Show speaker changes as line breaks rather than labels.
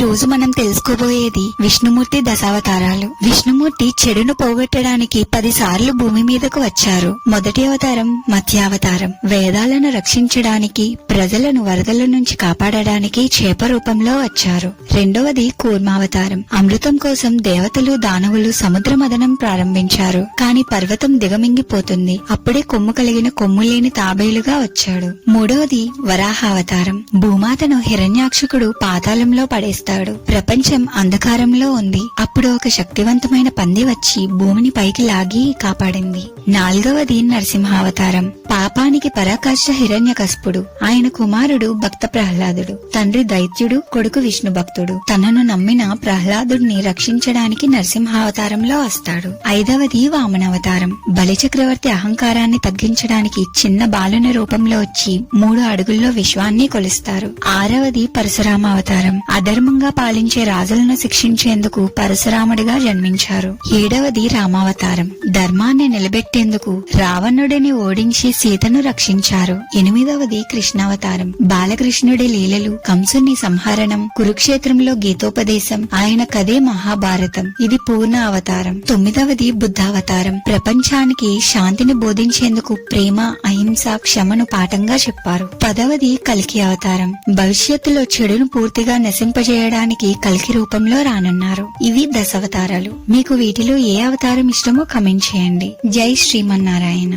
రోజు మనం తెలుసుకోబోయేది విష్ణుమూర్తి దశావతారాలు. విష్ణుమూర్తి చెడును పోగొట్టడానికి 10 సార్లు భూమి మీదకు వచ్చారు. మొదటి అవతారం మత్స్యావతారం. వేదాలను రక్షించడానికి, ప్రజలను వరదల నుంచి కాపాడడానికి చేప రూపంలో వచ్చారు. రెండవది కూర్మావతారం. అమృతం కోసం దేవతలు దానవులు సముద్ర మదనం ప్రారంభించారు. కాని పర్వతం దిగమింగిపోతుంది. అప్పుడే కొమ్ము కలిగిన కొమ్ములేని తాబేలుగా వచ్చాడు. మూడవది వరాహావతారం. భూమాతను హిరణ్యాక్షకుడు పాతాళంలో పడేస్తాడు. ప్రపంచం అంధకారంలో ఉంది. అప్పుడు ఒక శక్తివంతమైన పంది వచ్చి భూమిని పైకి లాగి కాపాడింది. నాలుగవది నరసింహావతారం. పాపానికి పరాకాష్ఠ హిరణ్యకశిపుడు. ఆయన కుమారుడు భక్త ప్రహ్లాదుడు. తండ్రి దైత్యుడు, కొడుకు విష్ణు భక్తుడు. తనను నమ్మిన ప్రహ్లాదుడిని రక్షించడానికి నరసింహావతారంలో వస్తాడు. ఐదవది వామనావతారం. బలిచక్రవర్తి అహంకారాన్ని తగ్గించడానికి చిన్న బాలుని రూపంలో వచ్చి 3 అడుగుల్లో విశ్వాన్ని కొలుస్తారు. ఆరవది పరశురామావతారం. అధర్మంగా పాలించే రాజులను శిక్షించేందుకు పరశురాముడిగా జన్మించారు. ఏడవది రామావతారం. ధర్మాన్ని నిలబెట్టేందుకు రావణుడిని ఓడించి సీతను రక్షించారు. ఎనిమిదవది కృష్ణావతారం. బాలకృష్ణుడి లీలలు, కంసుని సంహరణం, కురుక్షేత్రంలో గీతోపదేశం, ఆయన కథే మహాభారతం. ఇది పూర్ణ అవతారం. తొమ్మిదవది బుద్ధావతారం. ప్రపంచానికి శాంతిని బోధించేందుకు ప్రేమ, అహింస, క్షమను పాఠంగా చెప్పారు. 10వది కల్కి అవతారం. భవిష్యత్తులో చెడును పూర్తిగా నశింపజేయడానికి కల్కి రూపంలో రానున్నారు. ఇవి దశావతారాలు. మీకు వీటిలో ఏ అవతారం ఇష్టమో కమెంట్ చేయండి. జై శ్రీమన్నారాయణ.